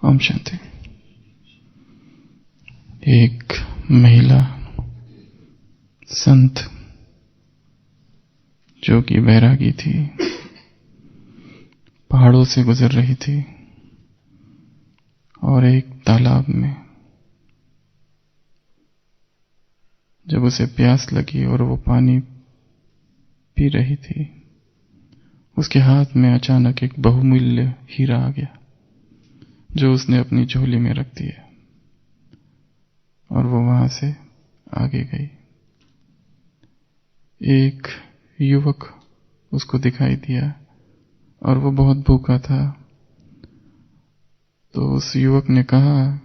ओम शांति। एक महिला संत जो कि बैरागी थी, पहाड़ों से गुजर रही थी और एक तालाब में जब उसे प्यास लगी और वो पानी पी रही थी, उसके हाथ में अचानक एक बहुमूल्य हीरा आ गया जो उसने अपनी झोली में रख दिया और वो वहां से आगे गई। एक युवक उसको दिखाई दिया और वो बहुत भूखा था, तो उस युवक ने कहा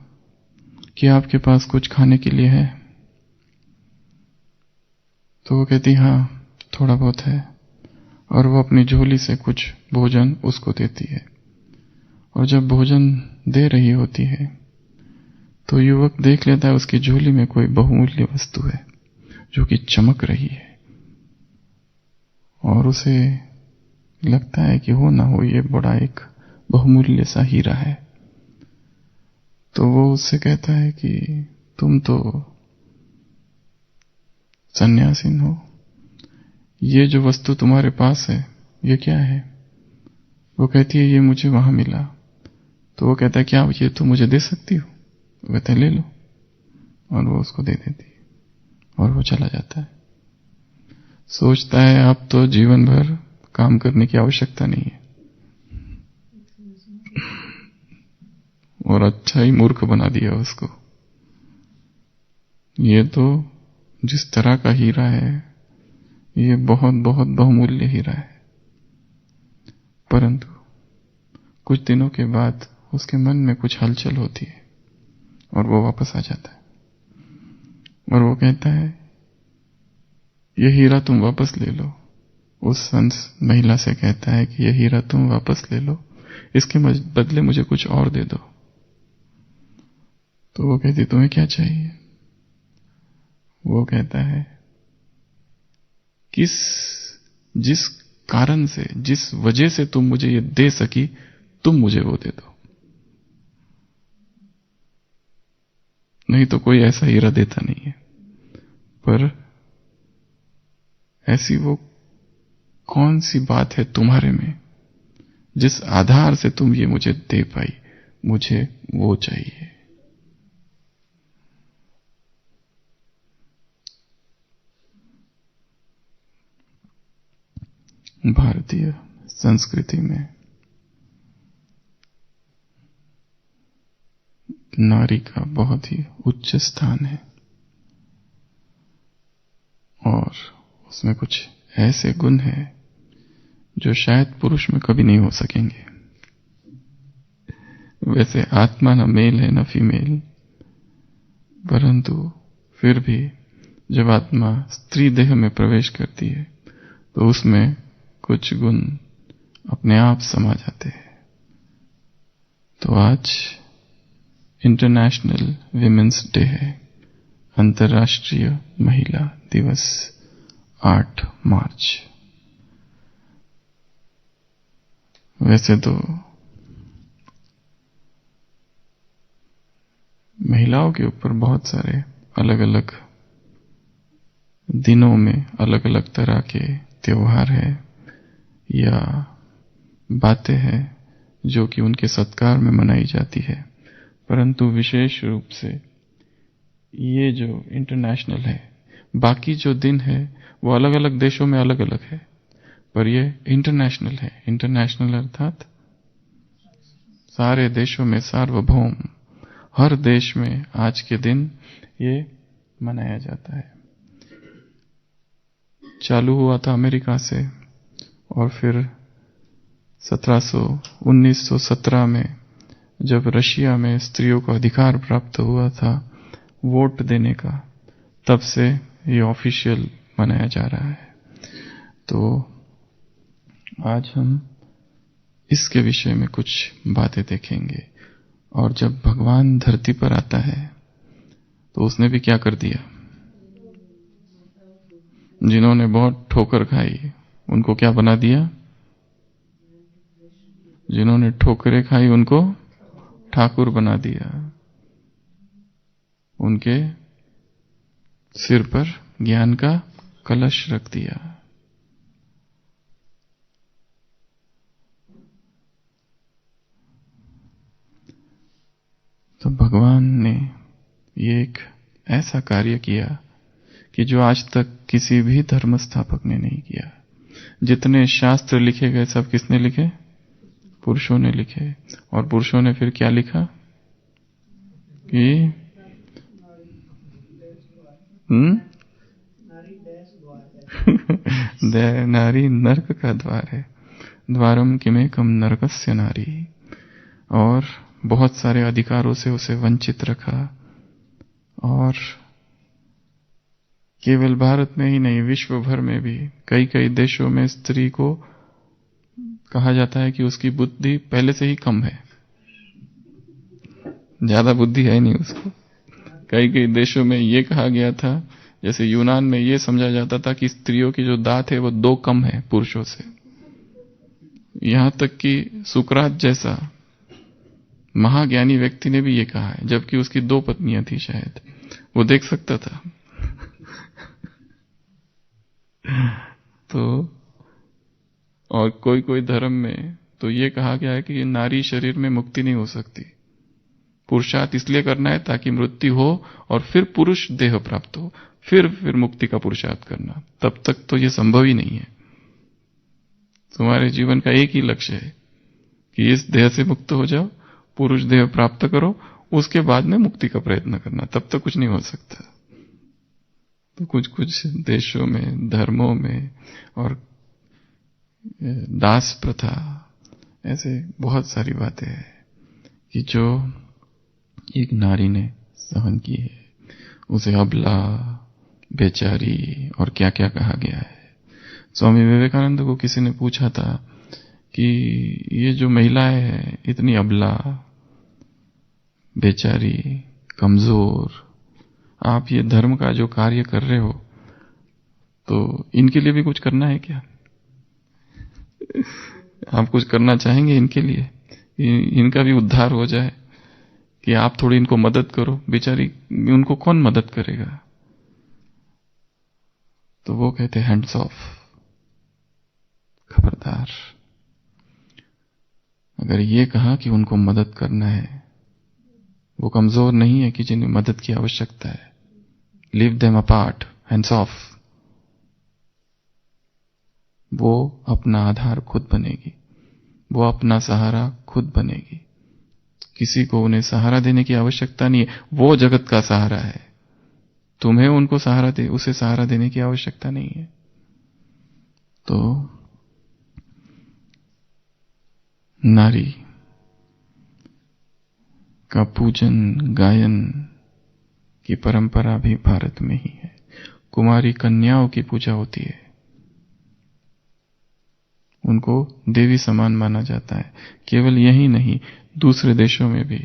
कि आपके पास कुछ खाने के लिए है? तो वो कहती हाँ, थोड़ा बहुत है, और वो अपनी झोली से कुछ भोजन उसको देती है। और जब भोजन दे रही होती है तो युवक देख लेता है उसकी झोली में कोई बहुमूल्य वस्तु है जो कि चमक रही है, और उसे लगता है कि हो ना हो ये बड़ा एक बहुमूल्य सा हीरा है। तो वो उससे कहता है कि तुम तो सन्यासीन हो, ये जो वस्तु तुम्हारे पास है ये क्या है? वो कहती है ये मुझे वहां मिला। तो वो कहता है क्या ये तुम मुझे दे सकती हो? वो कहता है ले लो, और वो उसको दे देती है और वो चला जाता है। सोचता है अब तो जीवन भर काम करने की आवश्यकता नहीं है, और अच्छा ही मूर्ख बना दिया उसको। ये तो जिस तरह का हीरा है ये बहुत बहुत बहुमूल्य हीरा है, परंतु कुछ दिनों के बाद उसके मन में कुछ हलचल होती है और वो वापस आ जाता है और वो कहता है ये हीरा तुम वापस ले लो। उस संत महिला से कहता है कि ये हीरा तुम वापस ले लो, इसके बदले मुझे कुछ और दे दो। तो वो कहती तुम्हें क्या चाहिए? वो कहता है जिस कारण से, जिस वजह से तुम मुझे ये दे सकी, तुम मुझे वो दे दो, नहीं तो कोई ऐसा हीरा देता नहीं है। पर ऐसी वो कौन सी बात है तुम्हारे में जिस आधार से तुम ये मुझे दे पाई? मुझे वो चाहिए। भारतीय संस्कृति में नारी का बहुत ही उच्च स्थान है और उसमें कुछ ऐसे गुण हैं जो शायद पुरुष में कभी नहीं हो सकेंगे। वैसे आत्मा न मेल है न फीमेल, परंतु फिर भी जब आत्मा स्त्री देह में प्रवेश करती है तो उसमें कुछ गुण अपने आप समा जाते हैं। तो आज इंटरनेशनल विमेंस डे है, अंतर्राष्ट्रीय महिला दिवस 8 मार्च। वैसे तो महिलाओं के ऊपर बहुत सारे अलग अलग दिनों में अलग अलग तरह के त्योहार है या बातें हैं जो कि उनके सत्कार में मनाई जाती है, परंतु विशेष रूप से ये जो इंटरनेशनल है, बाकी जो दिन है वो अलग अलग देशों में अलग अलग है, पर ये इंटरनेशनल है। इंटरनेशनल अर्थात सारे देशों में सार्वभौम, हर देश में आज के दिन ये मनाया जाता है। चालू हुआ था अमेरिका से और फिर 1917 में जब रशिया में स्त्रियों को अधिकार प्राप्त हुआ था वोट देने का, तब से ये ऑफिशियल मनाया जा रहा है। तो आज हम इसके विषय में कुछ बातें देखेंगे। और जब भगवान धरती पर आता है तो उसने भी क्या कर दिया? जिन्होंने बहुत ठोकर खाई उनको क्या बना दिया? जिन्होंने ठोकरें खाई उनको ठाकुर बना दिया, उनके सिर पर ज्ञान का कलश रख दिया। तो भगवान ने ये एक ऐसा कार्य किया कि जो आज तक किसी भी धर्म स्थापक ने नहीं किया। जितने शास्त्र लिखे गए सब किसने लिखे? पुरुषों ने लिखे। और पुरुषों ने फिर क्या लिखा कि नारी नरक का द्वार है, द्वारम किमेकम नरकस्य नारी। और बहुत सारे अधिकारों से उसे वंचित रखा। और केवल भारत में ही नहीं, विश्व भर में भी कई कई देशों में स्त्री को कहा जाता है कि उसकी बुद्धि पहले से ही कम है, ज्यादा बुद्धि है नहीं उसको। कई कई देशों में ये कहा गया था, जैसे यूनान में ये समझा जाता था कि स्त्रियों की जो दांत है वो 2 कम है पुरुषों से। यहां तक कि सुकरात जैसा महाज्ञानी व्यक्ति ने भी ये कहा है, जबकि उसकी 2 पत्नियां थी शायद, वो देख सकता था। तो और कोई कोई धर्म में तो ये कहा गया है कि नारी शरीर में मुक्ति नहीं हो सकती, पुरुषार्थ इसलिए करना है ताकि मृत्यु हो और फिर पुरुष देह प्राप्त हो, फिर मुक्ति का पुरुषार्थ करना। तब तक तो ये संभव ही नहीं है। तुम्हारे जीवन का एक ही लक्ष्य है कि इस देह से मुक्त हो जाओ, पुरुष देह प्राप्त करो, उसके बाद में मुक्ति का प्रयत्न करना, तब तक कुछ नहीं हो सकता। तो कुछ कुछ देशों में, धर्मों में और दास प्रथा, ऐसे बहुत सारी बातें हैं कि जो एक नारी ने सहन की है, उसे अबला, बेचारी और क्या क्या कहा गया है। स्वामी विवेकानंद को किसी ने पूछा था कि ये जो महिलाएं हैं इतनी अबला, बेचारी, कमजोर, आप ये धर्म का जो कार्य कर रहे हो तो इनके लिए भी कुछ करना है क्या? आप कुछ करना चाहेंगे इनके लिए, इनका भी उद्धार हो जाए, कि आप थोड़ी इनको मदद करो? बेचारी, उनको कौन मदद करेगा? तो वो कहते हैं हैंड्स ऑफ, खबरदार। अगर ये कहा कि उनको मदद करना है, वो कमजोर नहीं है कि जिन्हें मदद की आवश्यकता है, leave them apart, hands of. वो अपना आधार खुद बनेगी, वो अपना सहारा खुद बनेगी। किसी को उन्हें सहारा देने की आवश्यकता नहीं है, वो जगत का सहारा है। तुम्हें उनको उसे सहारा देने की आवश्यकता नहीं है। तो नारी का पूजन, गायन की परंपरा भी भारत में ही है। कुमारी कन्याओं की पूजा होती है, उनको देवी समान माना जाता है। केवल यही नहीं, दूसरे देशों में भी,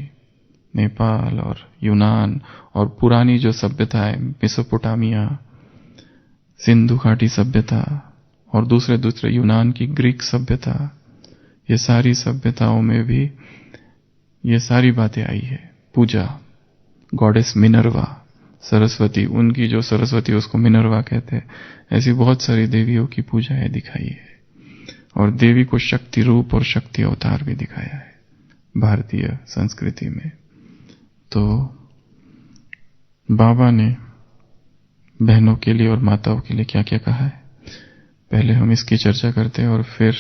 नेपाल और यूनान और पुरानी जो सभ्यता है, मेसोपोटामिया, सिंधु घाटी सभ्यता और दूसरे यूनान की ग्रीक सभ्यता, ये सारी सभ्यताओं में भी ये सारी बातें आई है। पूजा, गॉडेस मिनर्वा, सरस्वती, उनकी जो सरस्वती उसको मिनर्वा कहते हैं। ऐसी बहुत सारी देवियों की पूजा है, दिखाई है। और देवी को शक्ति रूप और शक्ति अवतार भी दिखाया है भारतीय संस्कृति में। तो बाबा ने बहनों के लिए और माताओं के लिए क्या क्या कहा है, पहले हम इसकी चर्चा करते हैं और फिर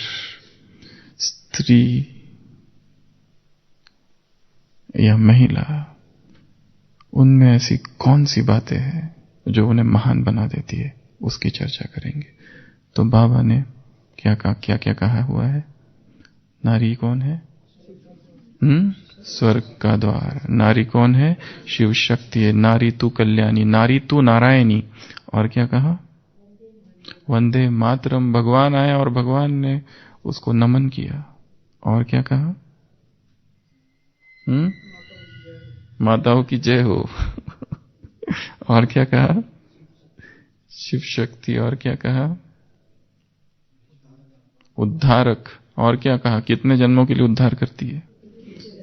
स्त्री या महिला, उनमें ऐसी कौन सी बातें हैं जो उन्हें महान बना देती है, उसकी चर्चा करेंगे। तो बाबा ने क्या कहा हुआ है? नारी कौन है? स्वर्ग का द्वार। नारी कौन है? शिव शक्ति है। नारी तू कल्याणी, नारी तू नारायणी। और क्या कहा? वंदे मातरम। भगवान आया और भगवान ने उसको नमन किया। और क्या कहा? माताओं की जय हो। और क्या कहा? शिव शक्ति। और क्या कहा? उद्धारक। और क्या कहा? कितने जन्मों के लिए उद्धार करती है?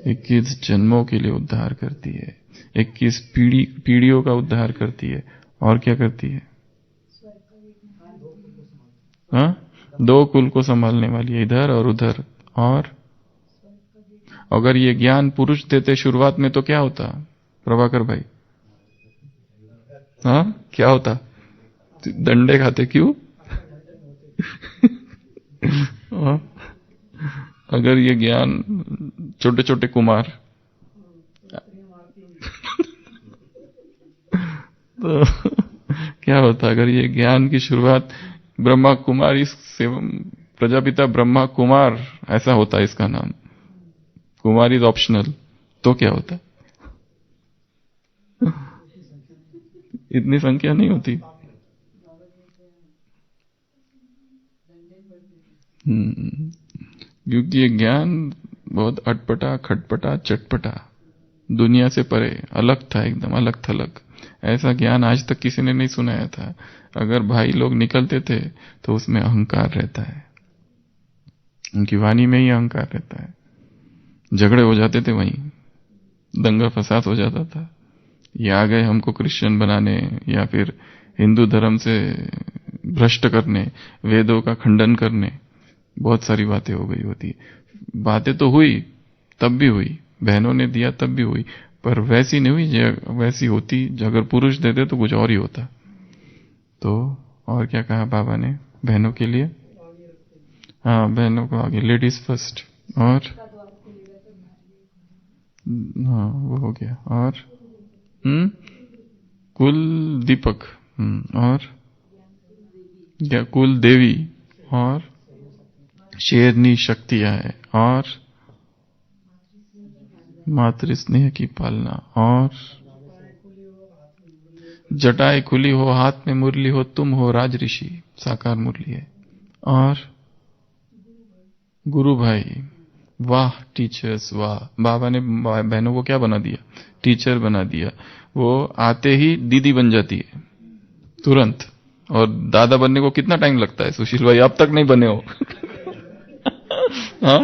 21 जन्मों के लिए उद्धार करती है, 21 पीढ़ियों का उद्धार करती है। और क्या करती है? हाँ, 2 कुल को संभालने वाली है, इधर और उधर। और अगर ये ज्ञान पुरुष देते शुरुआत में तो क्या होता प्रभाकर भाई? हाँ, क्या होता? डंडे खाते। क्यों? हाँ? अगर ये ज्ञान छोटे छोटे कुमार तो क्या होता अगर ये ज्ञान की शुरुआत ब्रह्मा कुमारी से, प्रजापिता ब्रह्मा कुमार ऐसा होता, इसका नाम कुमार इज ऑप्शनल, तो क्या होता? इतनी संख्या नहीं होती। क्योंकि ये ज्ञान बहुत अटपटा खटपटा चटपटा, दुनिया से परे, अलग था, एकदम अलग थलग। ऐसा ज्ञान आज तक किसी ने नहीं सुनाया था। अगर भाई लोग निकलते थे तो उसमें अहंकार रहता है, उनकी वाणी में ही अहंकार रहता है। झगड़े हो जाते थे, वहीं दंगा फसाद हो जाता था। ये आ गए हमको क्रिश्चियन बनाने या फिर हिंदू धर्म से भ्रष्ट करने, वेदों का खंडन करने, बहुत सारी बातें हो गई होती। बातें तो हुई, तब भी हुई, बहनों ने दिया तब भी हुई, पर वैसी नहीं हुई। वैसी होती अगर पुरुष देते तो कुछ और ही होता। तो और क्या कहा बाबा ने बहनों के लिए? हाँ, बहनों को आगे, लेडीज फर्स्ट। और हाँ, वो हो गया। और कुल दीपक। और क्या? कुल देवी। और शेरनी शक्तियां है। और मातृ स्नेह की पालना। और जटाएं खुली हो, हाथ में मुरली हो, तुम हो राज ऋषि, साकार मुरली है। और गुरु भाई, वाह टीचर्स वाह। बाबा ने बहनों को क्या बना दिया? टीचर बना दिया। वो आते ही दीदी बन जाती है तुरंत। और दादा बनने को कितना टाइम लगता है सुशील भाई? अब तक नहीं बने हो। हाँ,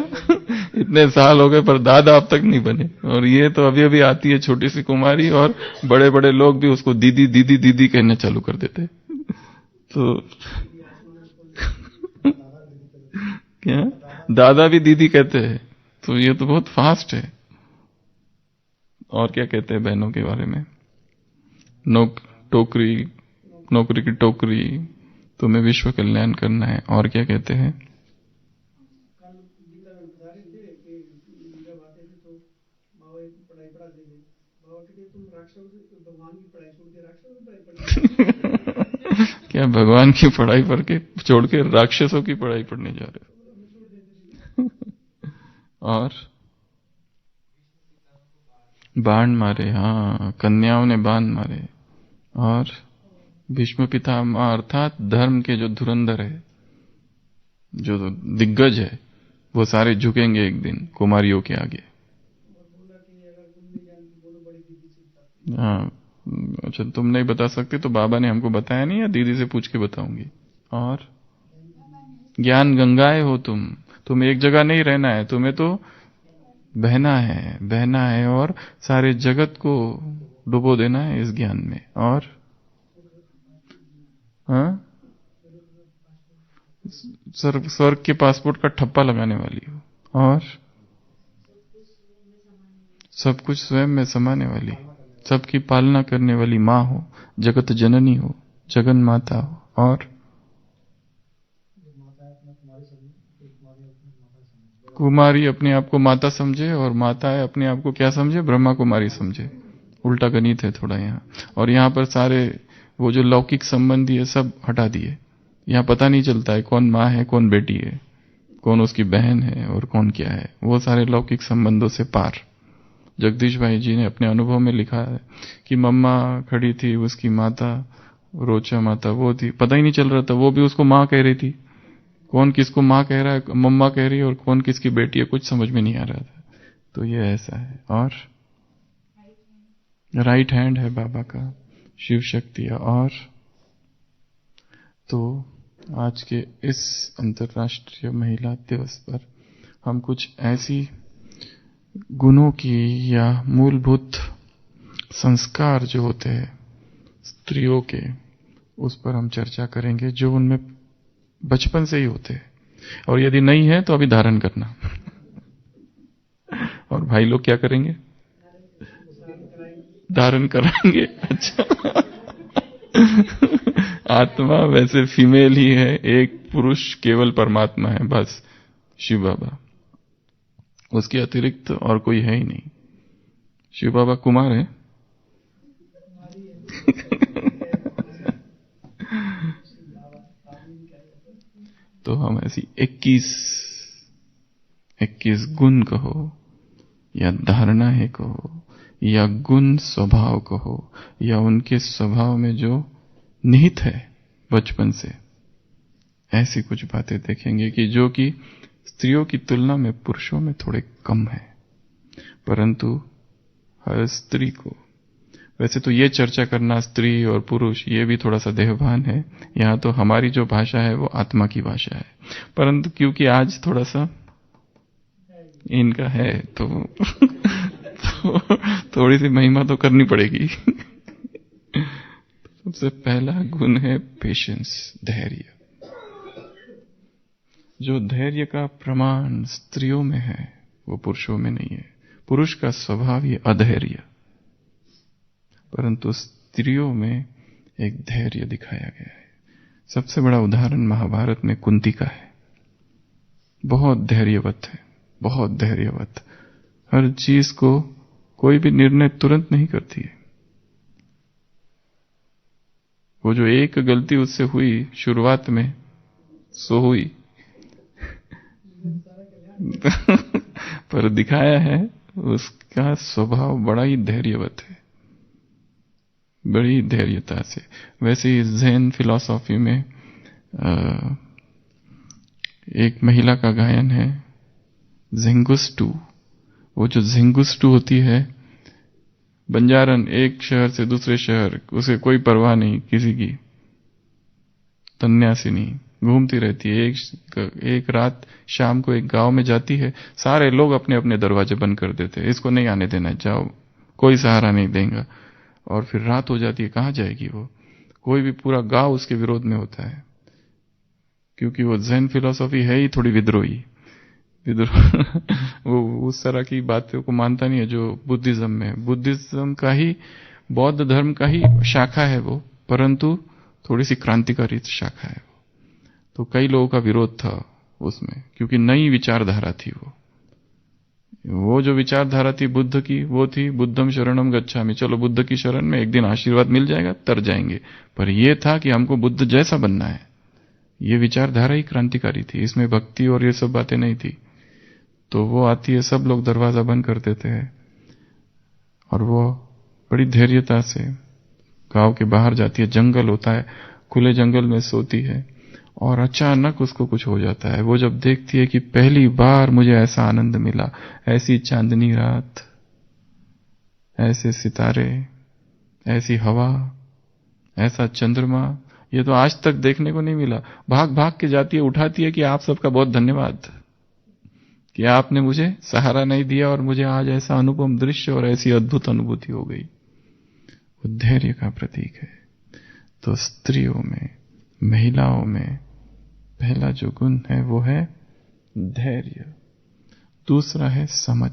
इतने साल हो गए पर दादा अब तक नहीं बने। और ये तो अभी अभी आती है छोटी सी कुमारी, और बड़े बड़े लोग भी उसको दीदी दीदी दीदी कहना चालू कर देते। तो क्या? दादा भी दीदी कहते हैं। तो ये तो बहुत फास्ट है। और क्या कहते हैं बहनों के बारे में? टोकरी, नौकरी की टोकरी, तुम्हें विश्व कल्याण करना है। और क्या कहते हैं? क्या भगवान की पढ़ाई पढ़ के छोड़ के राक्षसों की पढ़ाई पढ़ने जा रहे हो? और बाण मारे, हाँ, कन्याओं ने बाण मारे। और भीष्म पितामह अर्थात धर्म के जो धुरंधर है, जो दिग्गज है, वो सारे झुकेंगे एक दिन कुमारियों के आगे। हाँ, अच्छा, तुम नहीं बता सकते तो बाबा ने हमको बताया नहीं, या दीदी से पूछ के बताऊंगी। और ज्ञान गंगाएं हो तुम एक जगह नहीं रहना है, तुम्हें तो बहना है और सारे जगत को डुबो देना है इस ज्ञान में। और हाँ, स्वर्ग के पासपोर्ट का ठप्पा लगाने वाली हो। और सब कुछ स्वयं में समाने वाली, सबकी पालना करने वाली माँ हो, जगत जननी हो, जगन माता हो। और कुमारी अपने आप को माता समझे, और माता है अपने आप को क्या समझे? ब्रह्मा कुमारी समझे। उल्टा गणित है थोड़ा यहाँ। और यहाँ पर सारे वो जो लौकिक संबंधी है सब हटा दिए। यहाँ पता नहीं चलता है कौन माँ है कौन बेटी है, कौन उसकी बहन है और कौन क्या है। वो सारे लौकिक संबंधों से पार। जगदीश भाई जी ने अपने अनुभव में लिखा है कि मम्मा खड़ी थी, उसकी माता रोचा माता वो थी, पता ही नहीं चल रहा था, वो भी उसको माँ कह रही थी। कौन किसको माँ कह रहा है, मम्मा कह रही है, और कौन किसकी बेटी है, कुछ समझ में नहीं आ रहा था। तो ये ऐसा है। और राइट हैंड है बाबा का, शिव शक्ति है। और तो आज के इस अंतर्राष्ट्रीय महिला दिवस पर हम कुछ ऐसी गुणों की या मूलभूत संस्कार जो होते हैं स्त्रियों के, उस पर हम चर्चा करेंगे, जो उनमें बचपन से ही होते हैं, और यदि नहीं है तो अभी धारण करना। और भाई लोग क्या करेंगे? धारण कराएंगे। अच्छा। आत्मा वैसे फीमेल ही है, एक पुरुष केवल परमात्मा है, बस शिव बाबा, उसके अतिरिक्त और कोई है ही नहीं। शिव बाबा कुमार है। तो हम ऐसी 21 गुण कहो या धारणाएं कहो या गुण स्वभाव कहो या उनके स्वभाव में जो निहित है बचपन से, ऐसी कुछ बातें देखेंगे कि जो कि स्त्रियों की तुलना में पुरुषों में थोड़े कम है, परंतु हर स्त्री को, वैसे तो ये चर्चा करना स्त्री और पुरुष ये भी थोड़ा सा देहभान है, यहाँ तो हमारी जो भाषा है वो आत्मा की भाषा है, परंतु क्योंकि आज थोड़ा सा इनका है तो, थोड़ी सी महिमा तो करनी पड़ेगी। सबसे पहला गुण है पेशेंस, धैर्य। जो धैर्य का प्रमाण स्त्रियों में है वो पुरुषों में नहीं है। पुरुष का स्वभाव ये अधैर्य, परंतु स्त्रियों में एक धैर्य दिखाया गया है। सबसे बड़ा उदाहरण महाभारत में कुंती का है। बहुत धैर्यवत है, बहुत धैर्यवत। हर चीज को, कोई भी निर्णय तुरंत नहीं करती है। वो जो एक गलती उससे हुई शुरुआत में, सो हुई। पर दिखाया है उसका स्वभाव बड़ा ही धैर्यवत है, बड़ी धैर्यता से। वैसे ही ज़ेन फिलॉसफी में एक महिला का गायन है, झिंगुस्टू। वो जो झिंगुस्टू होती है, बंजारन, एक शहर से दूसरे शहर, उसे कोई परवाह नहीं किसी की, तन्यासिनी घूमती रहती है। एक रात शाम को एक गांव में जाती है, सारे लोग अपने अपने दरवाजे बंद कर देते हैं, इसको नहीं आने देना, जाओ, कोई सहारा नहीं देगा। और फिर रात हो जाती है, कहां जाएगी वो? कोई भी, पूरा गांव उसके विरोध में होता है, क्योंकि वो ज़ेन फिलॉसफी है ही थोड़ी विद्रोही। वो उस तरह की बातों को मानता नहीं है जो बुद्धिज्म में, बुद्धिज्म का ही, बौद्ध धर्म का ही शाखा है वो, परंतु थोड़ी सी क्रांतिकारी शाखा है वो। तो कई लोगों का विरोध था उसमें, क्योंकि नई विचारधारा थी वो जो विचारधारा थी बुद्ध की, वो थी बुद्धम शरणम गच्छामि, चलो बुद्ध की शरण में, एक दिन आशीर्वाद मिल जाएगा, तर जाएंगे। पर यह था कि हमको बुद्ध जैसा बनना है, ये विचारधारा ही क्रांतिकारी थी, इसमें भक्ति और ये सब बातें नहीं थी। तो वो आती है, सब लोग दरवाजा बंद कर देते हैं, और वो बड़ी धैर्यता से गांव के बाहर जाती है, जंगल होता है, खुले जंगल में सोती है, और अचानक उसको कुछ हो जाता है। वो जब देखती है कि पहली बार मुझे ऐसा आनंद मिला, ऐसी चांदनी रात, ऐसे सितारे, ऐसी हवा, ऐसा चंद्रमा, ये तो आज तक देखने को नहीं मिला। भाग भाग के जाती है, उठाती है कि आप सबका बहुत धन्यवाद कि आपने मुझे सहारा नहीं दिया और मुझे आज ऐसा अनुपम दृश्य और ऐसी अद्भुत अनुभूति हो गई। वो धैर्य का प्रतीक है। तो स्त्रियों में, महिलाओं में पहला जो गुण है वो है धैर्य। दूसरा है समझ।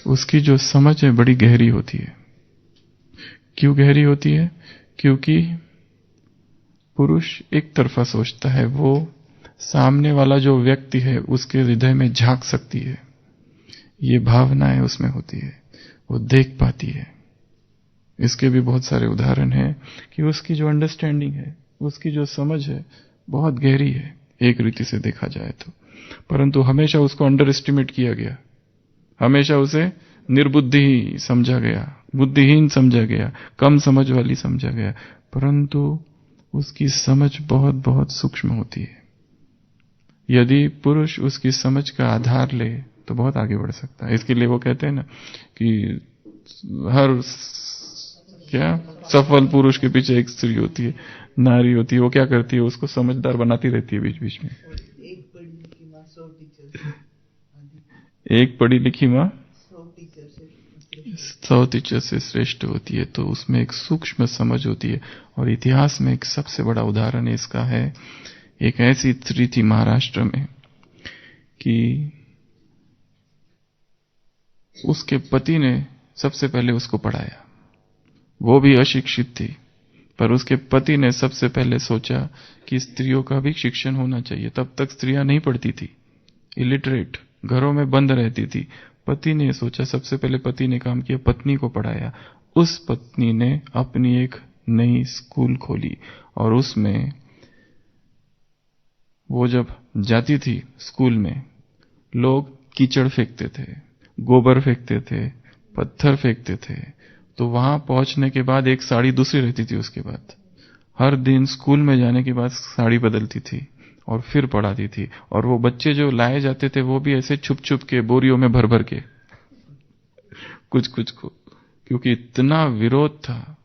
उसकी जो समझ है बड़ी गहरी होती है। क्यों गहरी होती है? क्योंकि पुरुष एक तरफा सोचता है, वो सामने वाला जो व्यक्ति है उसके हृदय में झांक सकती है, ये भावनाएं उसमें होती है, वो देख पाती है। इसके भी बहुत सारे उदाहरण हैं कि उसकी जो अंडरस्टैंडिंग है, उसकी जो समझ है बहुत गहरी है एक रीति से देखा जाए तो, परंतु हमेशा उसको अंडर एस्टिमेट किया गया, हमेशा उसे निर्बुद्धि समझा गया, बुद्धिहीन समझा गया, कम समझ वाली समझा गया। परंतु उसकी समझ बहुत बहुत सूक्ष्म होती है। यदि पुरुष उसकी समझ का आधार ले तो बहुत आगे बढ़ सकता है। इसके लिए वो कहते हैं ना कि हर सफल पुरुष के पीछे एक स्त्री होती है, नारी होती है। वो क्या करती है? उसको समझदार बनाती रहती है बीच बीच में। एक पढ़ी लिखी माँ 100 टीचर से श्रेष्ठ होती है। तो उसमें एक सूक्ष्म समझ होती है। और इतिहास में एक सबसे बड़ा उदाहरण इसका है, एक ऐसी स्त्री थी महाराष्ट्र में कि उसके पति ने सबसे पहले उसको पढ़ाया। वो भी अशिक्षित थी, पर उसके पति ने सबसे पहले सोचा कि स्त्रियों का भी शिक्षण होना चाहिए। तब तक स्त्रियां नहीं पढ़ती थी, इलिटरेट, घरों में बंद रहती थी। पति ने सोचा, सबसे पहले पति ने काम किया, पत्नी को पढ़ाया। उस पत्नी ने अपनी एक नई स्कूल खोली और उसमें वो जब जाती थी स्कूल में, लोग कीचड़ फेंकते थे, गोबर फेंकते थे, पत्थर फेंकते थे। तो वहां पहुंचने के बाद एक साड़ी दूसरी रहती थी। उसके बाद हर दिन स्कूल में जाने के बाद साड़ी बदलती थी और फिर पढ़ाती थी। और वो बच्चे जो लाए जाते थे वो भी ऐसे छुप छुप के, बोरियों में भर भर के, कुछ कुछ को, क्योंकि इतना विरोध था।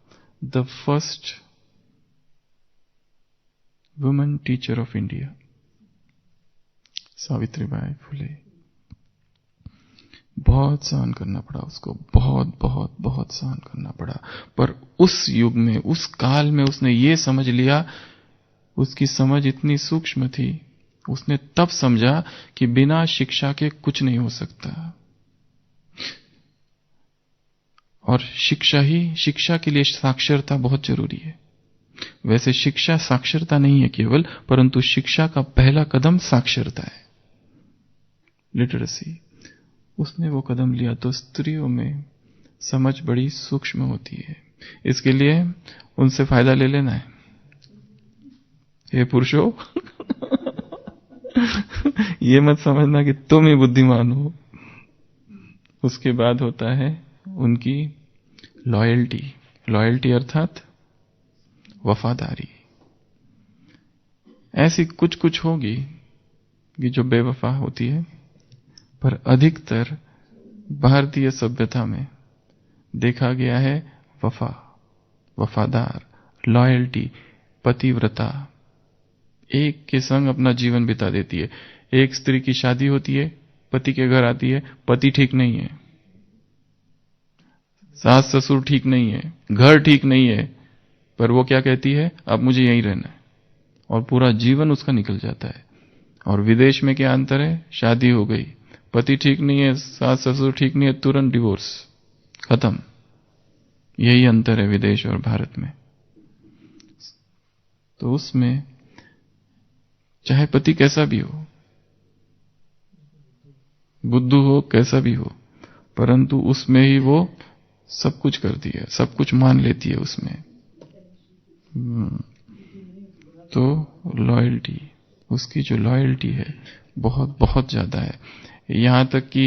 The first women teacher of India, Savitribai Phule. बहुत सहन करना पड़ा उसको, बहुत बहुत बहुत सहन करना पड़ा। पर उस युग में, उस काल में उसने ये समझ लिया, उसकी समझ इतनी सूक्ष्म थी, उसने तब समझा कि बिना शिक्षा के कुछ नहीं हो सकता। और शिक्षा के लिए साक्षरता बहुत जरूरी है। वैसे शिक्षा साक्षरता नहीं है केवल, परंतु शिक्षा का पहला कदम साक्षरता है, लिटरेसी। उसने वो कदम लिया तो स्त्रियों में समझ बड़ी सूक्ष्म होती है। इसके लिए उनसे फायदा ले लेना है, हे पुरुषों। ये मत समझना कि तुम ही बुद्धिमान हो। उसके बाद होता है उनकी लॉयल्टी। लॉयल्टी अर्थात वफादारी। ऐसी कुछ कुछ होगी कि जो बेवफा होती है, पर अधिकतर भारतीय सभ्यता में देखा गया है वफादार, लॉयल्टी, पतिव्रता। एक के संग अपना जीवन बिता देती है। एक स्त्री की शादी होती है, पति के घर आती है, पति ठीक नहीं है, सास ससुर ठीक नहीं है, घर ठीक नहीं है, पर वो क्या कहती है, अब मुझे यहीं रहना है, और पूरा जीवन उसका निकल जाता है। और विदेश में क्या अंतर है, शादी हो गई, पति ठीक नहीं है, सास ससुर ठीक नहीं है, तुरंत डिवोर्स, खत्म। यही अंतर है विदेश और भारत में। तो उसमें चाहे पति कैसा भी हो, बुद्धू हो, कैसा भी हो, परंतु उसमें ही वो सब कुछ करती है, सब कुछ मान लेती है उसमें। तो लॉयल्टी, उसकी जो लॉयल्टी है बहुत बहुत ज्यादा है। यहां तक कि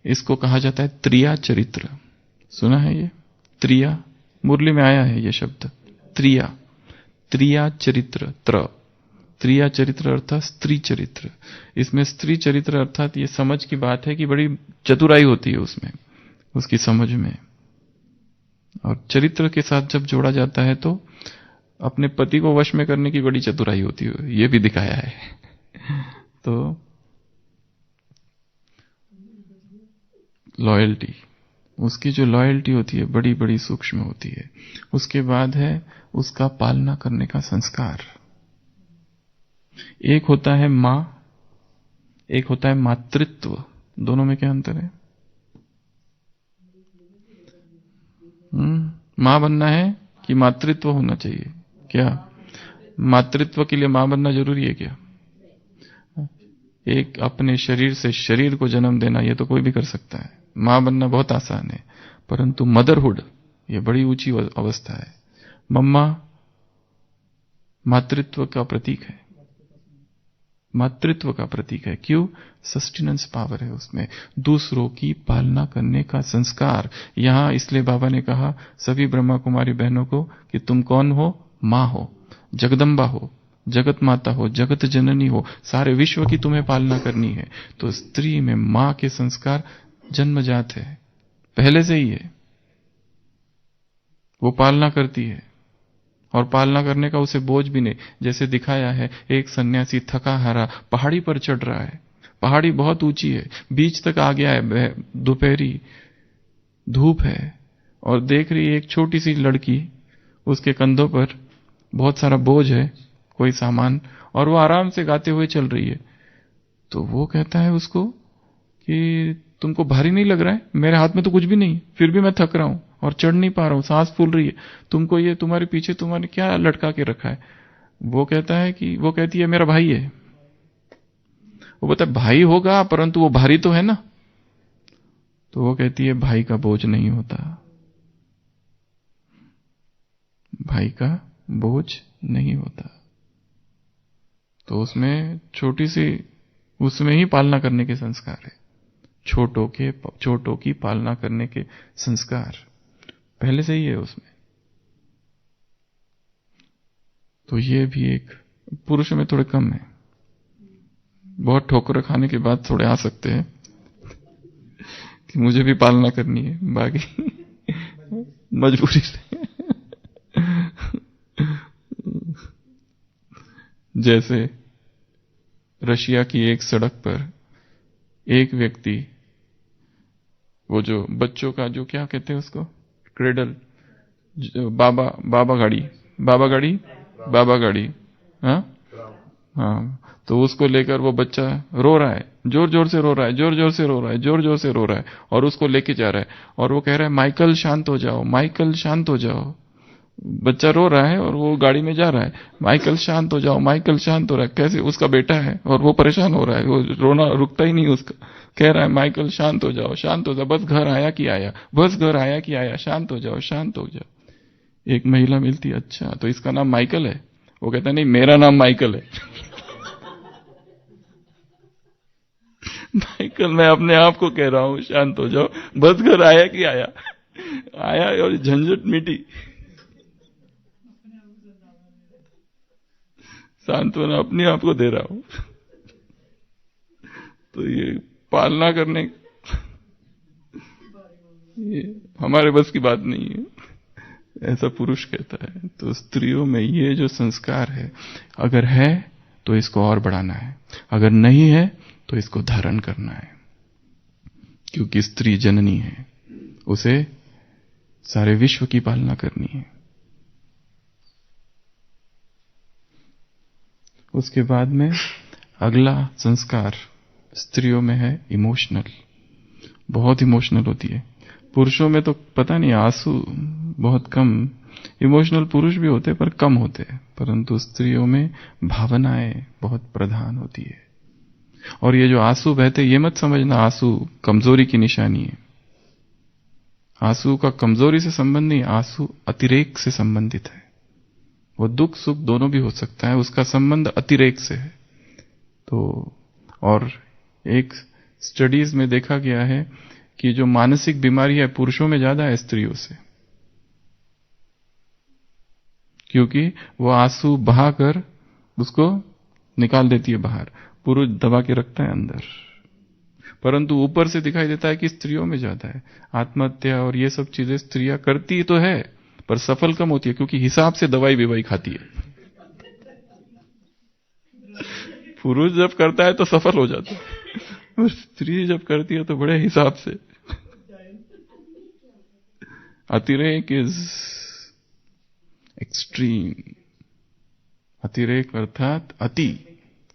इसको कहा जाता है त्रिया चरित्र। सुना है ये? त्रिया, मुरली में आया है ये शब्द, त्रिया, त्रिया चरित्र, त्रिया चरित्र अर्थात स्त्री चरित्र। इसमें स्त्री चरित्र अर्थात ये समझ की बात है कि बड़ी चतुराई होती है उसमें, उसकी समझ में। और चरित्र के साथ जब जोड़ा जाता है तो अपने पति को वश में करने की बड़ी चतुराई होती है, ये भी दिखाया है। तो लॉयल्टी, उसकी जो लॉयल्टी होती है बड़ी बड़ी सूक्ष्म होती है। उसके बाद है उसका पालना करने का संस्कार। एक होता है मां, एक होता है मातृत्व। दोनों में क्या अंतर है? मां बनना है कि मातृत्व होना चाहिए? क्या मातृत्व के लिए मां बनना जरूरी है क्या? एक अपने शरीर से शरीर को जन्म देना, ये तो कोई भी कर सकता है। मां बनना बहुत आसान है, परंतु मदरहुड ये बड़ी ऊंची अवस्था है। मम्मा मातृत्व का प्रतीक है, मातृत्व का प्रतीक है। क्यों? सस्टेनेंस पावर है उसमें, दूसरों की पालना करने का संस्कार। यहां इसलिए बाबा ने कहा सभी ब्रह्मा कुमारी बहनों को कि तुम कौन हो? मां हो, जगदम्बा हो, जगत माता हो, जगत जननी हो, सारे विश्व की तुम्हें पालना करनी है। तो स्त्री में मां के संस्कार जन्मजात है, पहले से ही है। वो पालना करती है और पालना करने का उसे बोझ भी नहीं। जैसे दिखाया है, एक सन्यासी थका हारा पहाड़ी पर चढ़ रहा है, पहाड़ी बहुत ऊंची है, बीच तक आ गया है, दोपहरी धूप है, और देख रही है एक छोटी सी लड़की, उसके कंधों पर बहुत सारा बोझ है, कोई सामान, और वो आराम से गाते हुए चल रही है। तो वो कहता है उसको कि तुमको भारी नहीं लग रहा है? मेरे हाथ में तो कुछ भी नहीं, फिर भी मैं थक रहा हूं और चढ़ नहीं पा रहा हूं, सांस फूल रही है, तुमको ये तुम्हारे पीछे तुम्हारे क्या लटका के रखा है? वो कहती है मेरा भाई है। वो बोलता है भाई होगा, परंतु वो भारी तो है ना। तो वो कहती है भाई का बोझ नहीं होता, भाई का बोझ नहीं होता। तो उसमें छोटी सी, उसमें ही पालना करने के संस्कार है, छोटों की पालना करने के संस्कार पहले से ही है उसमें। तो ये भी एक, पुरुष में थोड़े कम है, बहुत ठोकर खाने के बाद थोड़े आ सकते हैं कि मुझे भी पालना करनी है, बाकी मजबूरी से। जैसे रशिया की एक सड़क पर एक व्यक्ति, वो जो बच्चों का जो क्या कहते हैं उसको, क्रेडल, बाबा गाड़ी, हाँ हाँ, तो उसको लेकर वो बच्चा रो रहा है, जोर जोर से रो रहा है, और उसको लेके जा रहा है, और वो कह रहा है माइकल शांत हो जाओ, माइकल शांत हो जाओ। बच्चा रो रहा है और वो गाड़ी में जा रहा है, माइकल शांत हो जाओ, माइकल शांत हो रहा है। कैसे? उसका बेटा है और वो परेशान हो रहा है, वो रोना रुकता ही नहीं उसका, कह रहा है माइकल शांत हो जाओ, बस घर आया कि आया, शांत हो जाओ। एक महिला मिलती, अच्छा तो इसका नाम माइकल है? वो कहता नहीं, मेरा नाम माइकल है। माइकल, मैं अपने आप को कह रहा हूं शांत हो जाओ, बस घर आया कि आया और झंझट मिटी। सांत्वना अपने आप को दे रहा हूं। तो ये पालना करने, ये हमारे बस की बात नहीं है, ऐसा पुरुष कहता है। तो स्त्रियों में ये जो संस्कार है, अगर है तो इसको और बढ़ाना है, अगर नहीं है तो इसको धारण करना है, क्योंकि स्त्री जननी है, उसे सारे विश्व की पालना करनी है। उसके बाद में अगला संस्कार स्त्रियों में है इमोशनल, बहुत इमोशनल होती है। पुरुषों में तो पता नहीं, आंसू बहुत कम, इमोशनल पुरुष भी होते पर कम होते हैं, परंतु स्त्रियों में भावनाएं बहुत प्रधान होती है। और ये जो आंसू बहते, ये मत समझना आंसू कमजोरी की निशानी है। आंसू का कमजोरी से संबंध नहीं, आंसू अतिरेक से संबंधित है। वो दुख सुख दोनों भी हो सकता है, उसका संबंध अतिरेक से है। तो और एक स्टडीज में देखा गया है कि जो मानसिक बीमारी है पुरुषों में ज्यादा है स्त्रियों से, क्योंकि वो आंसू बहाकर उसको निकाल देती है बाहर, पुरुष दबा के रखता है अंदर। परंतु ऊपर से दिखाई देता है कि स्त्रियों में ज्यादा है। आत्महत्या और ये सब चीजें स्त्रियां करती तो है, पर सफल कम होती है, क्योंकि हिसाब से दवाई बिवाई खाती है। पुरुष जब करता है तो सफल हो जाता है, और स्त्री जब करती है तो बड़े हिसाब से। अतिरेक इज एक्सट्रीम। अतिरेक अर्थात अति,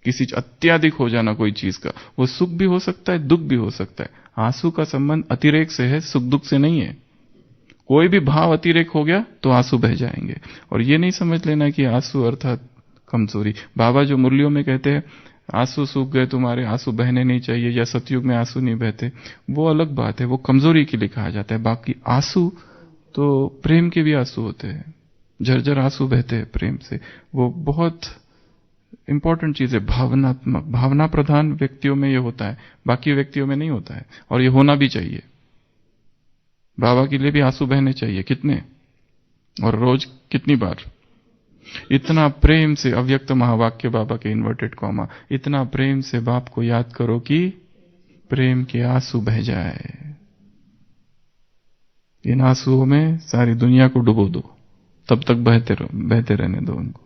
किसी अत्याधिक हो जाना कोई चीज का, वो सुख भी हो सकता है, दुख भी हो सकता है। आंसू का संबंध अतिरेक से है, सुख दुख से नहीं है। कोई भी भाव अतिरेक हो गया तो आंसू बह जाएंगे। और ये नहीं समझ लेना कि आंसू अर्थात कमजोरी। बाबा जो मुरलियों में कहते हैं आंसू सूख गए तुम्हारे, आंसू बहने नहीं चाहिए, या सतयुग में आंसू नहीं बहते, वो अलग बात है, वो कमजोरी के लिए कहा जाता है। बाकी आंसू तो प्रेम के भी आंसू होते हैं, झरझर आंसू बहते हैं प्रेम से, वो बहुत इंपॉर्टेंट चीज है। भावनात्मक, भावना प्रधान व्यक्तियों में ये होता है, बाकी व्यक्तियों में नहीं होता है, और ये होना भी चाहिए। बाबा के लिए भी आंसू बहने चाहिए, कितने और रोज कितनी बार। इतना प्रेम से, अव्यक्त महावाक्य बाबा के इन्वर्टेड कॉमा, इतना प्रेम से बाप को याद करो कि प्रेम के आंसू बह जाए। इन आंसुओं में सारी दुनिया को डुबो दो, तब तक बहते रहने दो उनको।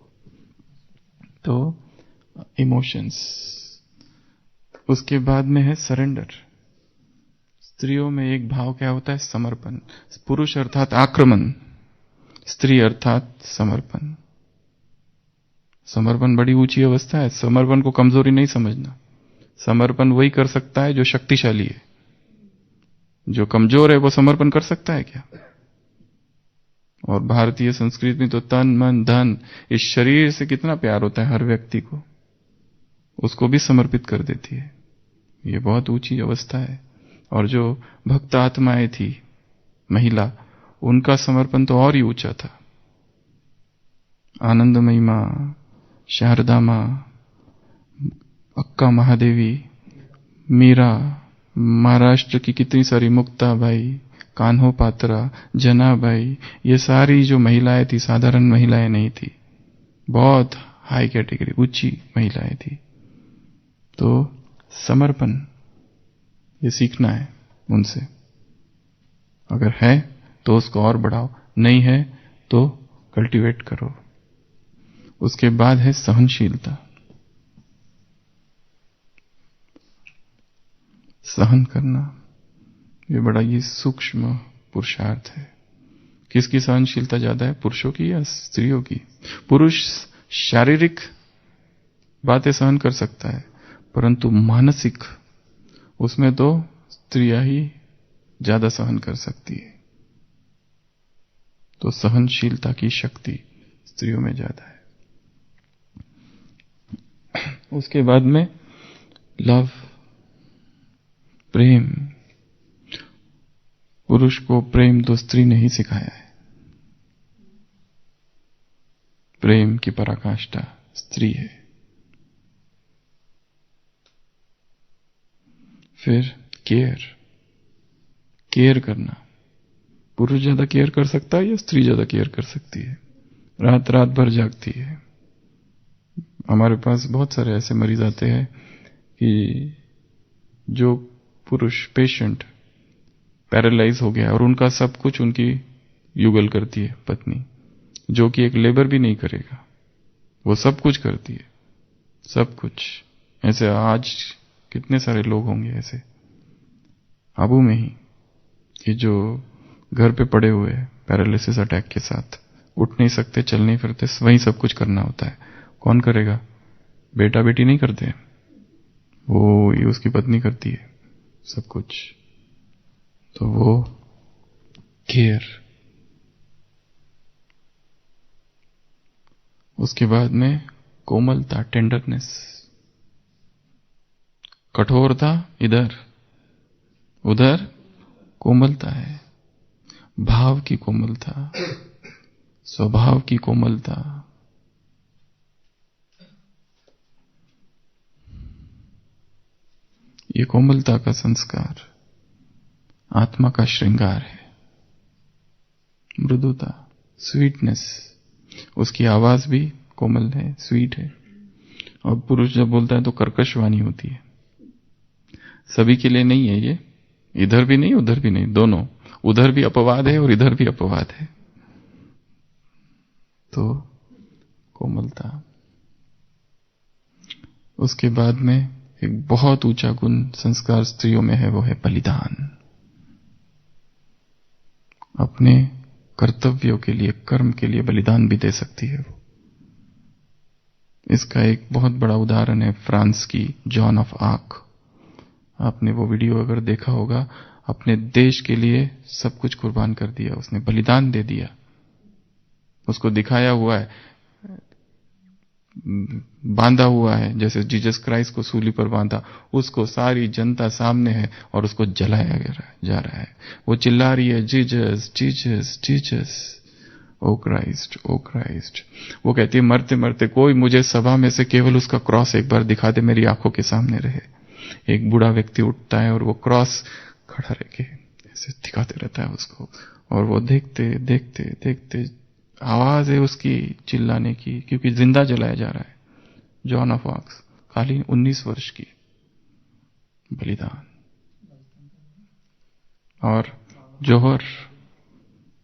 तो इमोशंस, उसके बाद में है सरेंडर। स्त्रियों में एक भाव क्या होता है? समर्पण। पुरुष अर्थात आक्रमण, स्त्री अर्थात समर्पण। समर्पण बड़ी ऊंची अवस्था है। समर्पण को कमजोरी नहीं समझना। समर्पण वही कर सकता है जो शक्तिशाली है। जो कमजोर है वो समर्पण कर सकता है क्या? और भारतीय संस्कृति में तो तन मन धन, इस शरीर से कितना प्यार होता है हर व्यक्ति को, उसको भी समर्पित कर देती है। ये बहुत ऊंची अवस्था है। और जो भक्त आत्माएं थी महिला, उनका समर्पण तो और ही ऊंचा था। आनंदमयी मां, शारदा मां, अक्का महादेवी, मीरा, महाराष्ट्र की कितनी सारी मुक्ताबाई, कान्हो पात्रा, जनाबाई, ये सारी जो महिलाएं थी साधारण महिलाएं नहीं थी, बहुत हाई कैटेगरी ऊंची महिलाएं थी। तो समर्पण ये सीखना है उनसे। अगर है तो उसको और बढ़ाओ, नहीं है तो कल्टीवेट करो। उसके बाद है सहनशीलता। सहन करना ये बड़ा ही सूक्ष्म पुरुषार्थ है। किसकी सहनशीलता ज्यादा है, पुरुषों की या स्त्रियों की? पुरुष शारीरिक बातें सहन कर सकता है, परंतु मानसिक उसमें तो स्त्रियां ही ज्यादा सहन कर सकती है। तो सहनशीलता की शक्ति स्त्रियों में ज्यादा है। उसके बाद में लव, प्रेम। पुरुष को प्रेम तो स्त्री ने ही सिखाया है। प्रेम की पराकाष्ठा स्त्री है। फिर केयर करना। पुरुष ज्यादा केयर कर सकता है या स्त्री ज्यादा केयर कर सकती है? रात रात भर जागती है। हमारे पास बहुत सारे ऐसे मरीज आते हैं कि जो पुरुष पेशेंट पैरालाइज हो गया और उनका सब कुछ उनकी युगल करती है पत्नी, जो कि एक लेबर भी नहीं करेगा, वो सब कुछ करती है, सब कुछ। ऐसे आज कितने सारे लोग होंगे ऐसे आबू में ही कि जो घर पे पड़े हुए हैं पैरालिसिस अटैक के साथ, उठ नहीं सकते, चल नहीं फिरते, वही सब कुछ करना होता है। कौन करेगा? बेटा बेटी नहीं करते, वो ये उसकी पत्नी करती है सब कुछ। तो वो केयर। उसके बाद में कोमलता, टेंडरनेस। कठोरता इधर, उधर कोमलता है। भाव की कोमलता, स्वभाव की कोमलता। ये कोमलता का संस्कार आत्मा का श्रृंगार है। मृदुता, स्वीटनेस। उसकी आवाज भी कोमल है, स्वीट है। और पुरुष जब बोलता है तो कर्कश वाणी होती है। सभी के लिए नहीं है ये, इधर भी नहीं उधर भी नहीं, दोनों। उधर भी अपवाद है और इधर भी अपवाद है। तो कोमलता। उसके बाद में एक बहुत ऊंचा गुण संस्कार स्त्रियों में है, वो है बलिदान। अपने कर्तव्यों के लिए, कर्म के लिए बलिदान भी दे सकती है वो। इसका एक बहुत बड़ा उदाहरण है फ्रांस की जॉन ऑफ आर्क। आपने वो वीडियो अगर देखा होगा, अपने देश के लिए सब कुछ कुर्बान कर दिया उसने, बलिदान दे दिया। उसको दिखाया हुआ है, बांधा हुआ है, जैसे जीसस क्राइस्ट को सूली पर बांधा, उसको सारी जनता सामने है और उसको जलाया जा रहा है। वो चिल्ला रही है, जीसस जीसस जीसस, ओ क्राइस्ट ओ क्राइस्ट। वो कहती है, मरते मरते कोई मुझे सभा में से केवल उसका क्रॉस एक बार दिखा दे, मेरी आंखों के सामने रहे। एक बूढ़ा व्यक्ति उठता है और वो क्रॉस खड़ा रह के ऐसे दिखाते रहता है उसको, और वो देखते देखते देखते, आवाज है उसकी चिल्लाने की, क्योंकि जिंदा जलाया जा रहा है। जॉन ऑफ आर्क, खाली 19 वर्ष की। बलिदान। और जौहर,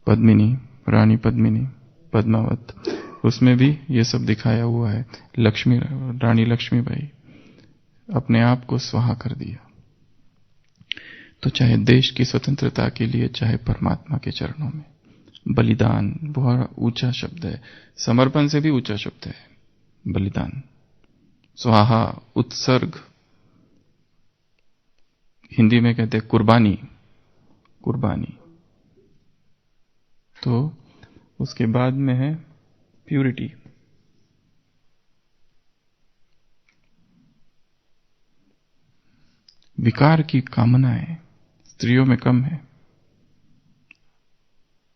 पद्मिनी, रानी पद्मिनी, पद्मावत, उसमें भी ये सब दिखाया हुआ है। लक्ष्मी, रानी लक्ष्मीबाई, अपने आप को स्वाहा कर दिया। तो चाहे देश की स्वतंत्रता के लिए, चाहे परमात्मा के चरणों में, बलिदान बहुत ऊंचा शब्द है, समर्पण से भी ऊंचा शब्द है बलिदान। स्वाहा, उत्सर्ग, हिंदी में कहते हैं कुर्बानी, कुर्बानी। तो उसके बाद में है प्यूरिटी। विकार की कामनाएं स्त्रियों में कम है।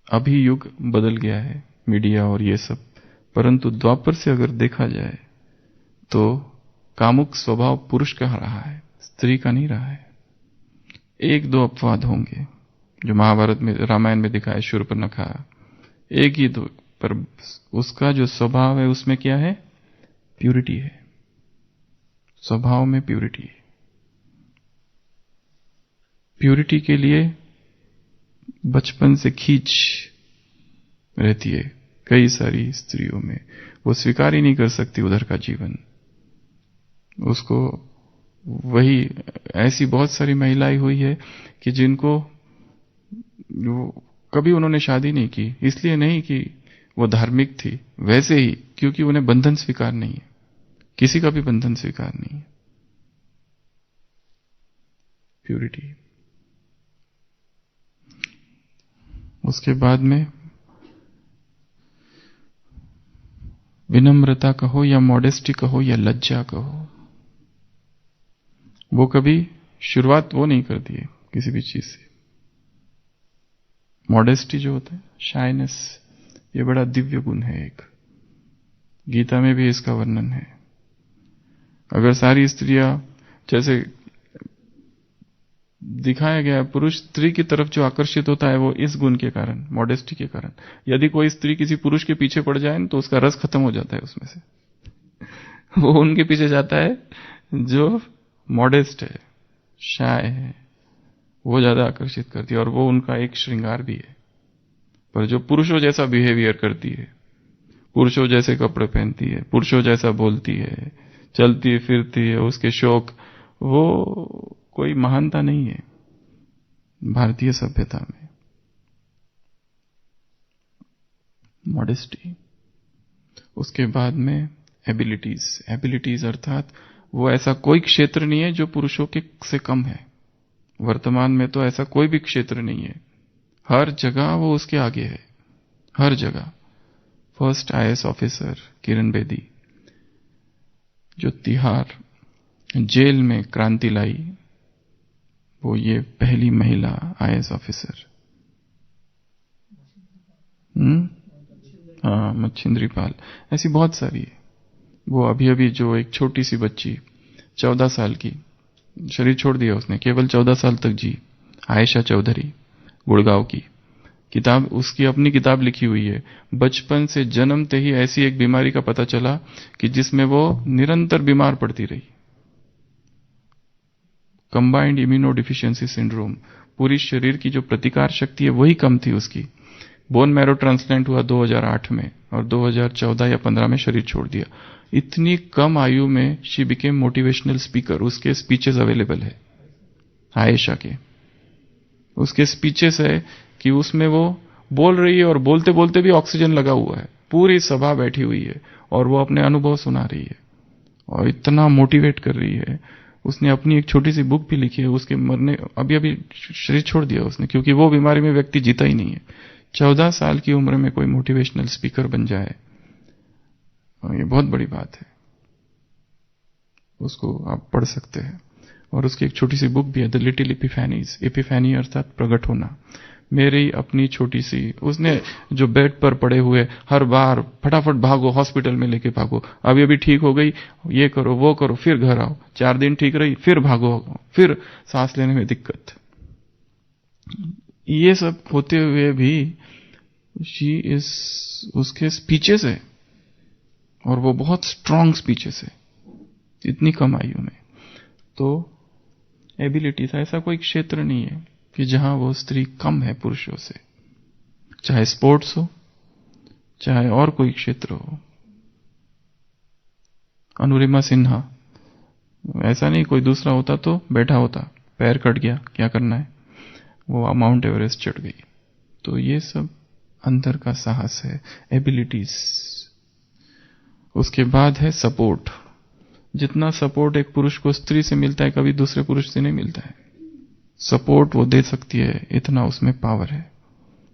अभी युग बदल गया है, मीडिया और ये सब, परंतु द्वापर से अगर देखा जाए तो कामुक स्वभाव पुरुष का रहा है, स्त्री का नहीं रहा है। एक दो अपवाद होंगे जो महाभारत में, रामायण में दिखाए, शूर्पणखा, एक ही दो, पर उसका जो स्वभाव है उसमें क्या है? प्यूरिटी है। स्वभाव में प्यूरिटी है। प्यूरिटी के लिए बचपन से खींच रहती है कई सारी स्त्रियों में, वो स्वीकार ही नहीं कर सकती उधर का जीवन। उसको वही, ऐसी बहुत सारी महिलाएं हुई है कि जिनको कभी उन्होंने शादी नहीं की, इसलिए नहीं कि वो धार्मिक थी, वैसे ही क्योंकि उन्हें बंधन स्वीकार नहीं है, किसी का भी बंधन स्वीकार नहीं है। प्यूरिटी। उसके बाद में विनम्रता कहो या मॉडेस्टी कहो या लज्जा कहो, वो कभी शुरुआत वो नहीं करती है किसी भी चीज से। मॉडेस्टी जो होता है, शाइनेस, ये बड़ा दिव्य गुण है एक, गीता में भी इसका वर्णन है। अगर सारी स्त्रियां, जैसे दिखाया गया है, पुरुष स्त्री की तरफ जो आकर्षित होता है वो इस गुण के कारण, मॉडेस्टी के कारण। यदि कोई स्त्री किसी पुरुष के पीछे पड़ जाए तो उसका रस खत्म हो जाता है उसमें से, वो उनके पीछे जाता है जो मॉडेस्ट है, शाय है, वो ज्यादा आकर्षित करती है, और वो उनका एक श्रृंगार भी है। पर जो पुरुषों जैसा बिहेवियर करती है, पुरुषों जैसे कपड़े पहनती है, पुरुषों जैसा बोलती है, चलती फिरती है, उसके शौक, वो कोई महानता नहीं है भारतीय सभ्यता में। मॉडेस्टी। उसके बाद में एबिलिटीज। एबिलिटीज अर्थात वो ऐसा कोई क्षेत्र नहीं है जो पुरुषों के से कम है। वर्तमान में तो ऐसा कोई भी क्षेत्र नहीं है, हर जगह वो उसके आगे है, हर जगह। First IAS officer Kiran Bedi, जो तिहाड़ जेल में क्रांति लाई, वो ये पहली महिला आईएएस ऑफिसर। हाँ, मच्छिंद्री पाल, ऐसी बहुत सारी है। वो अभी अभी जो एक छोटी सी बच्ची 14 साल की, शरीर छोड़ दिया उसने, केवल 14 साल तक जी, आयशा चौधरी, गुड़गांव की, किताब, उसकी अपनी किताब लिखी हुई है। बचपन से जन्मते ही ऐसी एक बीमारी का पता चला कि जिसमें वो निरंतर बीमार पड़ती रही, कंबाइंड इम्यूनो डिफिशियंसी सिंड्रोम। पूरी शरीर की जो प्रतिकार शक्ति है वही कम थी उसकी। बोन मैरो ट्रांसप्लांट हुआ 2008 में, और 2014 या 15 में शरीर छोड़ दिया। इतनी कम आयु में शी बिकेम मोटिवेशनल स्पीकर। उसके स्पीचेस अवेलेबल है आयशा के, उसके स्पीचेस है कि उसमें वो बोल रही है और बोलते बोलते भी ऑक्सीजन लगा हुआ है, पूरी सभा बैठी हुई है और वो अपने अनुभव सुना रही है और इतना मोटिवेट कर रही है। उसने अपनी एक छोटी सी बुक भी लिखी है, उसके मरने, अभी अभी शरीर छोड़ दिया उसने, क्योंकि वो बीमारी में व्यक्ति जीता ही नहीं है। 14 साल की उम्र में कोई मोटिवेशनल स्पीकर बन जाए, ये बहुत बड़ी बात है। उसको आप पढ़ सकते हैं। और उसकी एक छोटी सी बुक भी है, द लिटिल एपिफैनीज। एपिफैनी अर्थात प्रकट होना। मेरी अपनी छोटी सी, उसने जो बेड पर पड़े हुए, हर बार फटाफट भागो, हॉस्पिटल में लेके भागो, अभी अभी ठीक हो गई, ये करो वो करो, फिर घर आओ, 4 दिन ठीक रही, फिर भागो, फिर सांस लेने में दिक्कत। ये सब होते हुए भी शी इज, उसके स्पीचेस है और वो बहुत स्ट्रांग स्पीचेस है इतनी कम आयु में। तो एबिलिटीज, ऐसा कोई क्षेत्र नहीं है कि जहां वो स्त्री कम है पुरुषों से, चाहे स्पोर्ट्स हो, चाहे और कोई क्षेत्र हो। अनुरिमा सिन्हा ऐसा नहीं कोई दूसरा होता तो बैठा होता, पैर कट गया, क्या करना है, वो माउंट एवरेस्ट चढ़ गई। तो ये सब अंदर का साहस है, एबिलिटीज। उसके बाद है सपोर्ट। जितना सपोर्ट एक पुरुष को स्त्री से मिलता है, कभी दूसरे पुरुष से नहीं मिलता है। सपोर्ट वो दे सकती है, इतना उसमें पावर है,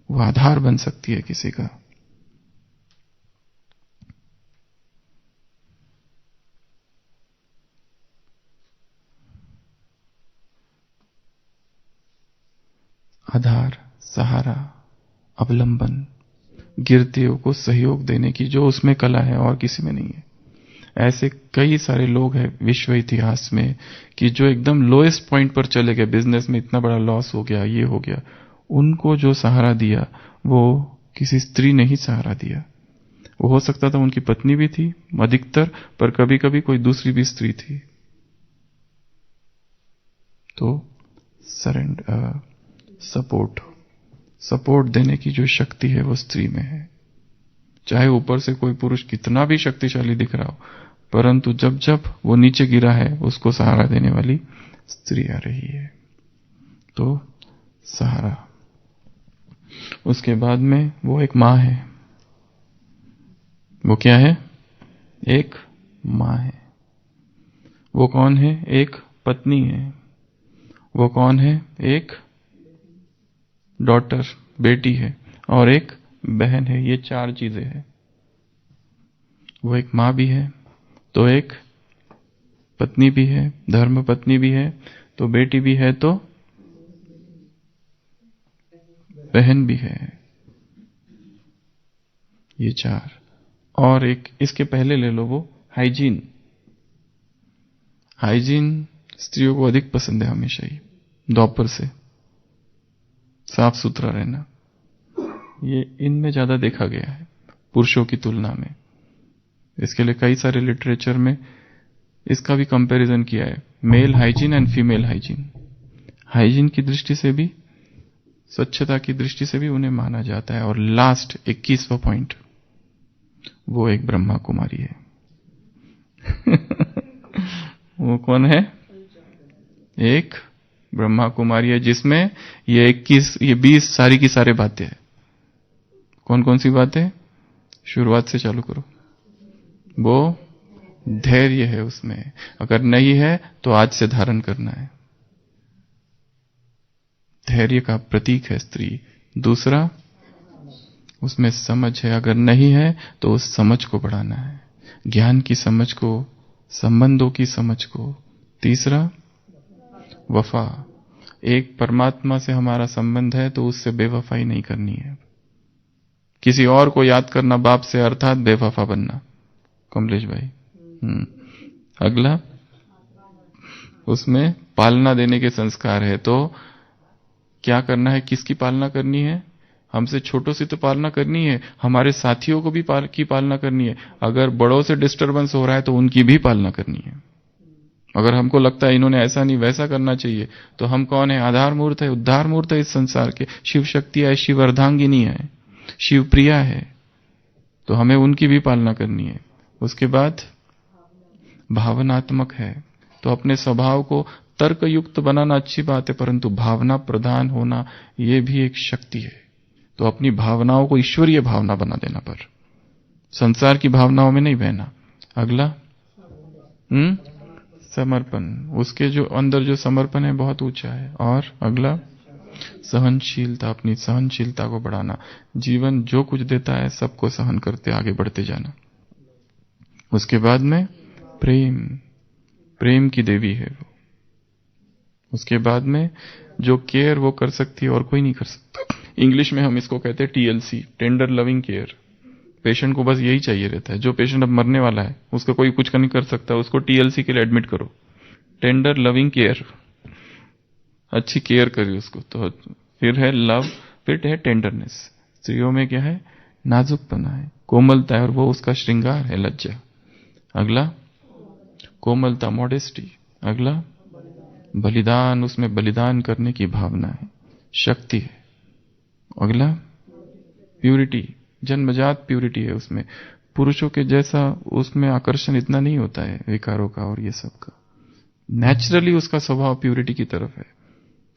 वो आधार बन सकती है किसी का। आधार, सहारा, अवलंबन, गिरतियों को सहयोग देने की जो उसमें कला है और किसी में नहीं है। ऐसे कई सारे लोग हैं विश्व इतिहास में कि जो एकदम लोएस्ट पॉइंट पर चले गए, बिजनेस में इतना बड़ा लॉस हो गया, ये हो गया, उनको जो सहारा दिया वो किसी स्त्री ने ही सहारा दिया। वो हो सकता था उनकी पत्नी भी थी अधिकतर, पर कभी कभी कोई दूसरी भी स्त्री थी। तो सरेंडर, सपोर्ट देने की जो शक्ति है वो स्त्री में है। चाहे ऊपर से कोई पुरुष कितना भी शक्तिशाली दिख रहा हो, परंतु जब जब वो नीचे गिरा है उसको सहारा देने वाली स्त्री आ रही है। तो सहारा। उसके बाद में वो एक मां है। वो क्या है? एक मां है। वो कौन है? एक पत्नी है। वो कौन है? एक डॉटर, बेटी है, और एक बहन है। ये चार चीजें हैं। वो एक मां भी है, तो एक पत्नी भी है, धर्म पत्नी भी है, तो बेटी भी है, तो बहन भी है। ये चार। और एक इसके पहले ले लो, वो हाइजीन। हाइजीन स्त्रियों को अधिक पसंद है हमेशा ही, द्वापर से। साफ सुथरा रहना, ये इनमें ज्यादा देखा गया है पुरुषों की तुलना में। इसके लिए कई सारे लिटरेचर में इसका भी कंपैरिजन किया है, male hygiene and female hygiene. Hygiene की दृष्टि से भी, स्वच्छता की दृष्टि से भी उन्हें माना जाता है। और लास्ट 21वां पॉइंट, वो एक ब्रह्मा कुमारी है। वो कौन है? एक ब्रह्मा कुमारी है, जिसमें ये 20 सारी की सारी बातें हैं। कौन कौन सी बातें? शुरुआत से चालू करो। वो धैर्य है उसमें, अगर नहीं है तो आज से धारण करना है। धैर्य का प्रतीक है स्त्री। दूसरा, उसमें समझ है, अगर नहीं है तो उस समझ को बढ़ाना है, ज्ञान की समझ को, संबंधों की समझ को। तीसरा, वफा। एक परमात्मा से हमारा संबंध है तो उससे बेवफाई नहीं करनी है। किसी और को याद करना बाप से, अर्थात बेवफा बनना। कमलेश भाई। अगला, उसमें पालना देने के संस्कार है। तो क्या करना है? किसकी पालना करनी है? हमसे छोटों से तो पालना करनी है, हमारे साथियों को भी की पालना करनी है। अगर बड़ों से डिस्टरबेंस हो रहा है तो उनकी भी पालना करनी है। अगर हमको लगता है इन्होंने ऐसा नहीं वैसा करना चाहिए, तो हम कौन है? आधार मूर्त है, उद्धार मूर्त है इस संसार के। शिव शक्ति है, शिव अर्धांगिनी है, शिव प्रिया है, तो हमें उनकी भी पालना करनी है। उसके बाद भावनात्मक है, तो अपने स्वभाव को तर्क युक्त बनाना अच्छी बात है, परंतु भावना प्रधान होना यह भी एक शक्ति है। तो अपनी भावनाओं को ईश्वरीय भावना बना देना, पर संसार की भावनाओं में नहीं बहना। अगला, समर्पण। उसके जो अंदर जो समर्पण है बहुत ऊंचा है। और अगला, सहनशीलता। अपनी सहनशीलता को बढ़ाना, जीवन जो कुछ देता है सबको सहन करते आगे बढ़ते जाना। उसके बाद में प्रेम, प्रेम की देवी है वो। उसके बाद में जो केयर वो कर सकती है और कोई नहीं कर सकता। इंग्लिश में हम इसको कहते हैं TLC, tender loving care. Patient को बस यही चाहिए रहता है। जो पेशेंट अब मरने वाला है उसका कोई कुछ नहीं कर सकता, उसको TLC के लिए एडमिट करो, टेंडर लविंग केयर, अच्छी केयर करिए उसको। तो फिर है लव, फिर है टेंडरनेस। स्त्रियों में क्या है? नाजुकपना है, कोमलता है, और वो उसका श्रृंगार है, लज्जा। अगला, कोमलता, मॉडेस्टी। अगला, बलिदान, उसमें बलिदान करने की भावना है, शक्ति है। अगला, प्यूरिटी, जन्मजात प्यूरिटी है उसमें। पुरुषों के जैसा उसमें आकर्षण इतना नहीं होता है विकारों का और ये सब का। नेचुरली उसका स्वभाव प्यूरिटी की तरफ है।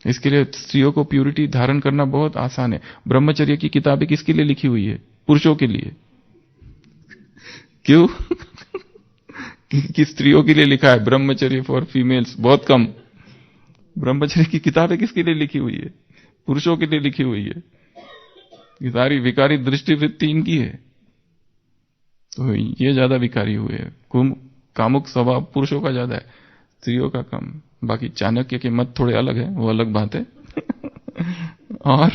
इसके लिए स्त्रियों को प्यूरिटी धारण करना बहुत आसान है। ब्रह्मचर्य की किताबें किसके लिए लिखी हुई है? पुरुषों के लिए। क्यों? कि स्त्रियों के लिए लिखा है ब्रह्मचर्य फॉर फीमेल्स, बहुत कम। ब्रह्मचर्य की किताबें किसके लिए लिखी हुई है? पुरुषों के लिए लिखी हुई है। ये सारी विकारी दृष्टिवृत्ति इनकी है, तो ये ज्यादा विकारी हुए हैं। कामुक स्वभाव पुरुषों का ज्यादा है, स्त्रियों का कम। बाकी चाणक्य के मत थोड़े अलग है, वो अलग बात है। और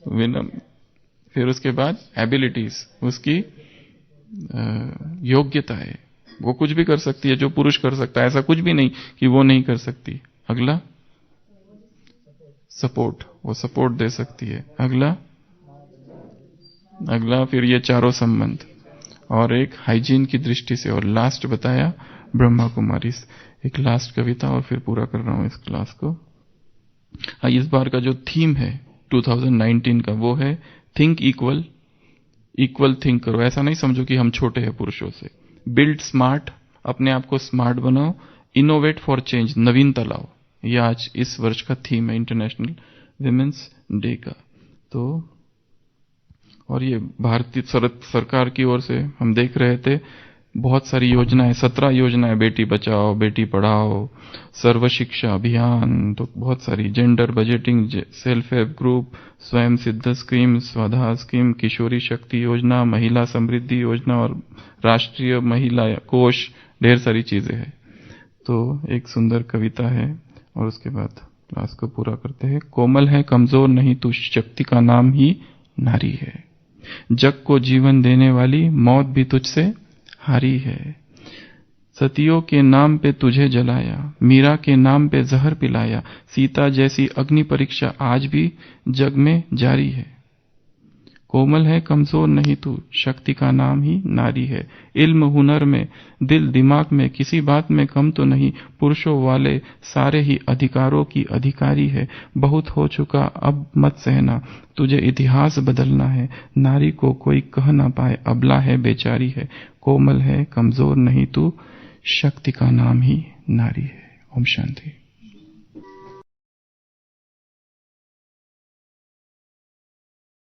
विनम्र, फिर उसके बाद एबिलिटीज, उसकी योग्यता है, वो कुछ भी कर सकती है जो पुरुष कर सकता है, ऐसा कुछ भी नहीं कि वो नहीं कर सकती। अगला सपोर्ट, वो सपोर्ट दे सकती है। अगला फिर ये चारों संबंध, और एक हाइजीन की दृष्टि से। और लास्ट बताया ब्रह्मा कुमारी। एक लास्ट कविता और फिर पूरा कर रहा हूं इस क्लास को। इस बार का जो थीम है 2019 का, वो है थिंक इक्वल, इक्वल थिंक करो। ऐसा नहीं समझो कि हम छोटे हैं पुरुषों से। बिल्ड स्मार्ट, अपने आप को स्मार्ट बनाओ। इनोवेट फॉर चेंज, नवीनता लाओ। ये आज इस वर्ष का थीम है इंटरनेशनल विमेंस डे का। तो और ये भारतीय सरकार की ओर से हम देख रहे थे बहुत सारी योजनाएं, 17 योजनाएं, बेटी बचाओ, बेटी पढ़ाओ, सर्व शिक्षा अभियान, तो बहुत सारी, gender budgeting, self help group, स्वयं सिद्ध स्कीम, स्वधा स्कीम, किशोरी शक्ति योजना, महिला समृद्धि योजना और राष्ट्रीय महिला कोष, ढेर सारी चीजें हैं। तो एक सुंदर कविता है और उसके बाद क्लास को पूरा करते हैं। कोमल है कमजोर नहीं तू, शक्ति का नाम ही नारी है। जग को जीवन देने वाली, मौत भी तुझसे हारी है। सतियों के नाम पे तुझे जलाया, मीरा के नाम पे जहर पिलाया, सीता जैसी अग्नि परीक्षा आज भी जग में जारी है। कोमल है कमजोर नहीं तू, शक्ति का नाम ही नारी है। इल्म हुनर में, दिल दिमाग में, किसी बात में कम तो नहीं, पुरुषों वाले सारे ही अधिकारों की अधिकारी है। बहुत हो चुका अब मत सहना, तुझे इतिहास बदलना है। नारी को कोई कह ना पाए, अबला है बेचारी है। कोमल है कमजोर नहीं तू, शक्ति का नाम ही नारी है। ओम शांति।